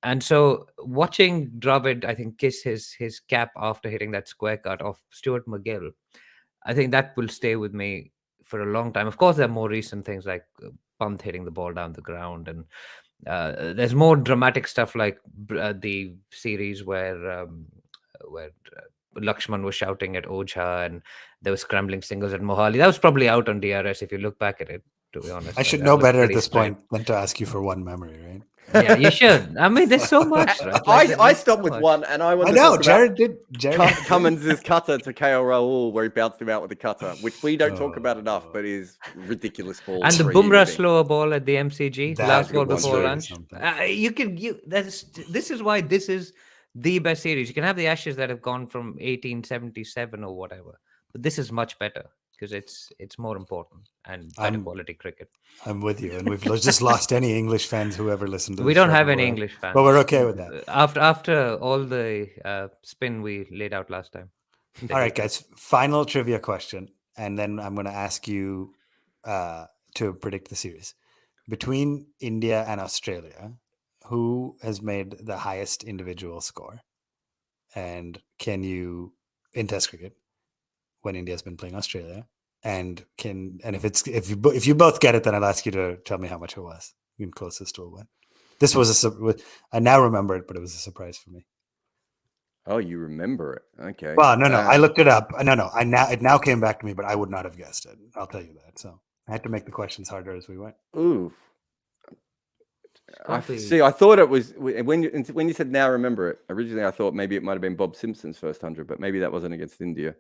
And so watching Dravid, I think, kiss his cap after hitting that square cut off Stuart McGill, I think that will stay with me for a long time. Of course, there are more recent things like Pant hitting the ball down the ground, and there's more dramatic stuff like the series where Lakshman was shouting at Ojha and there was scrambling singles at Mohali. That was probably out on DRS if you look back at it, to be honest. I should know better at this point than to ask you for one memory, right? Yeah, you should. I mean, there's so much, right? Like, I stopped with one, and I want to know Jarrod did. Cummins' cutter to KL Rahul, where he bounced him out with the cutter, which we don't talk about enough, but is ridiculous ball. And the Bumrah slower ball at the MCG, last ball before lunch. This is why this is the best series. You can have the Ashes that have gone from 1877 or whatever, but this is much better because it's more important and better quality cricket. I'm with you, and we've just lost any English fans who ever listened to this. We don't have any English fans, but we're okay with that. After all the spin we laid out last time. All right, guys. Final trivia question, and then I'm going to ask you to predict the series between India and Australia. Who has made the highest individual score? And can you in Test cricket when India's been playing Australia? And if you both get it, then I'll ask you to tell me how much it was. You can closest to a win. This was I now remember it, but it was a surprise for me. Oh, you remember it? Okay. Well, no, I looked it up. No, it now came back to me, but I would not have guessed it. I'll tell you that. So I had to make the questions harder as we went. Ooh. I thought it was when you said now remember it. Originally, I thought maybe it might have been Bob Simpson's first 100, but maybe that wasn't against India.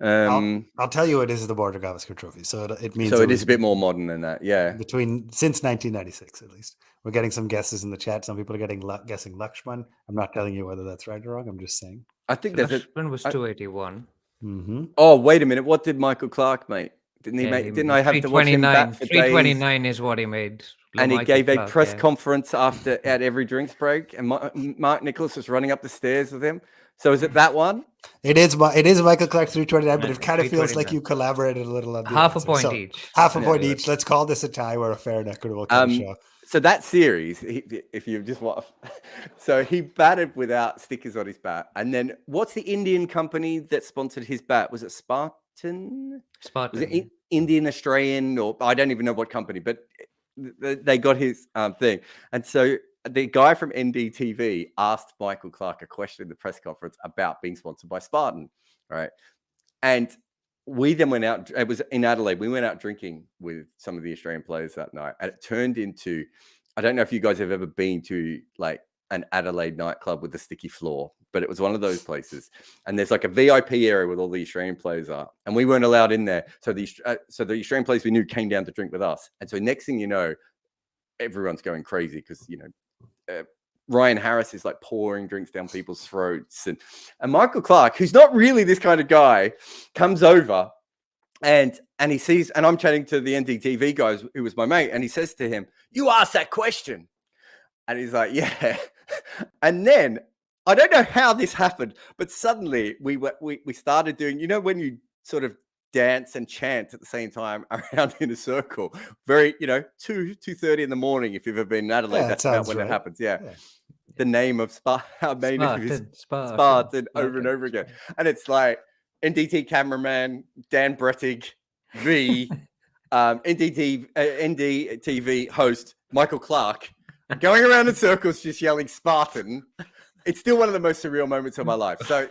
I'll tell you, it is the Border Gavaskar Trophy, so it means so it is a bit more modern than that. Yeah, since 1996 at least. We're getting some guesses in the chat. Some people are guessing Lakshman. I'm not telling you whether that's right or wrong. I'm just saying. I think Lakshman was 281. Mm-hmm. Oh, wait a minute. What did Michael Clark make? Didn't I have to watch him bat for 329 is what he made. And he gave a press conference at every drinks break, and Mark Nicholas was running up the stairs with him. So is it that one? It is Michael Clark 329, but it kind of feels like you collaborated a little on the half a point each. Half a point each. Let's call this a tie or a fair and equitable kind of show. So that series, if you just want, so he batted without stickers on his bat, and then what's the Indian company that sponsored his bat? Was it Spartan? Was it Indian, Australian, or I don't even know what company, but they got his thing. And so the guy from NDTV asked Michael Clark a question in the press conference about being sponsored by Spartan, right? And we then went out. It was in Adelaide. We went out drinking with some of the Australian players that night, and it turned into, I don't know if you guys have ever been to like an Adelaide nightclub with a sticky floor, but it was one of those places. And there's like a VIP area where all the Australian players are, and we weren't allowed in there. So the Australian players we knew came down to drink with us. And so next thing you know, everyone's going crazy because Ryan Harris is like pouring drinks down people's throats. And Michael Clark, who's not really this kind of guy, comes over and he sees, and I'm chatting to the NDTV guys, who was my mate, and he says to him, "You asked that question." And he's like, "Yeah." And then I don't know how this happened, but suddenly we started doing, you know, when you sort of dance and chant at the same time around in a circle, very, 2:30 in the morning. If you've ever been in Adelaide, that's about when it happens. Yeah. The name of Spartan over and over again. And it's like NDT cameraman, Dan Brettig, NDTV host, Michael Clark, going around in circles just yelling Spartan. It's still one of the most surreal moments of my life. So,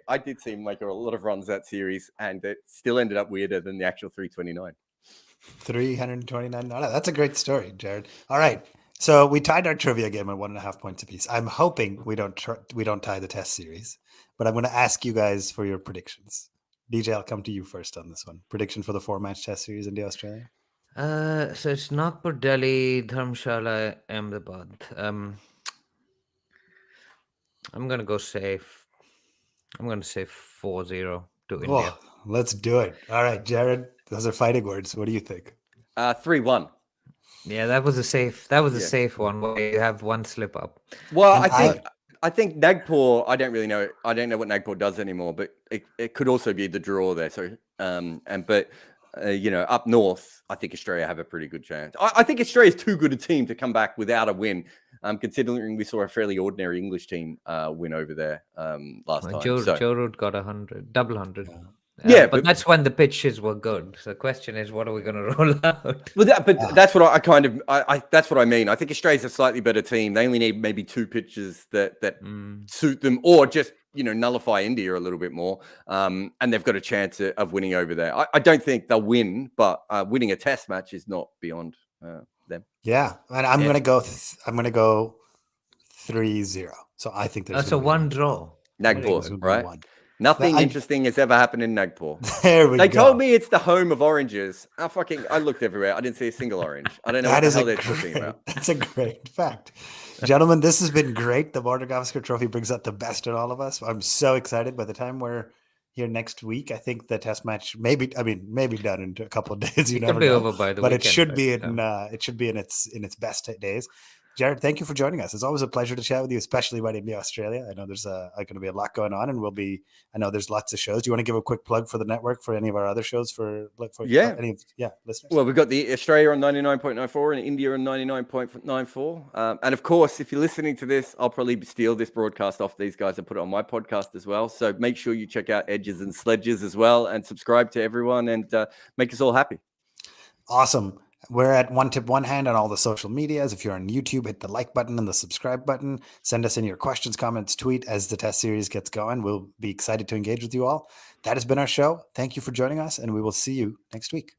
I did see him make a lot of runs that series, and it still ended up weirder than the actual 329. 329. No, that's a great story, Jarrod. All right. So we tied our trivia game at 1.5 points apiece. I'm hoping we don't tie the test series, but I'm going to ask you guys for your predictions. DJ, I'll come to you first on this one. Prediction for the 4-match test series India-Australia? So it's Nagpur, Delhi, Dharamshala, Ahmedabad. I'm going to go safe. I'm going to say 4-0 to India. Oh, let's do it. All right, Jarrod, those are fighting words. What do you think? 3-1. Yeah, that was a safe one where you have one slip up. Well, I think Nagpur, I don't really know. I don't know what Nagpur does anymore, but it could also be the draw there. So, up north, I think Australia have a pretty good chance. I think Australia's too good a team to come back without a win, considering we saw a fairly ordinary English team win over there last time. Jarrod got 100, double 100. But that's when the pitches were good. So the question is, what are we going to roll out? Well, that's what that's what I mean. I think Australia's a slightly better team. They only need maybe 2 pitches that suit them, or just nullify India a little bit more, and they've got a chance of winning over there. I don't think they'll win, but winning a test match is not beyond them. Yeah, and I'm gonna go 3-0. So I think there's a one draw. Nagpur, right? Nothing interesting has ever happened in Nagpur. There we go. They told me it's the home of oranges. I looked everywhere. I didn't see a single orange. I don't know what the hell they're talking about. That's a great fact. Gentlemen, this has been great. The Border Gavaskar Trophy brings out the best in all of us. I'm so excited. By the time we're here next week, I think the test match maybe done in a couple of days. You never know. Over by the weekend, it should be in its best days. Jarrod, thank you for joining us. It's always a pleasure to chat with you, especially about India, Australia. I know there's going to be a lot going on, and I know there's lots of shows. Do you want to give a quick plug for the network for any of our other shows for any listeners? Well, we've got the Australia on 99.94 and India on 99.94. And of course, if you're listening to this, I'll probably steal this broadcast off these guys and put it on my podcast as well. So make sure you check out Edges and Sledges as well, and subscribe to everyone, and make us all happy. Awesome. We're at One Tip One Hand on all the social medias. If you're on YouTube, hit the like button and the subscribe button. Send us in your questions, comments, tweet as the test series gets going. We'll be excited to engage with you all. That has been our show. Thank you for joining us, and we will see you next week.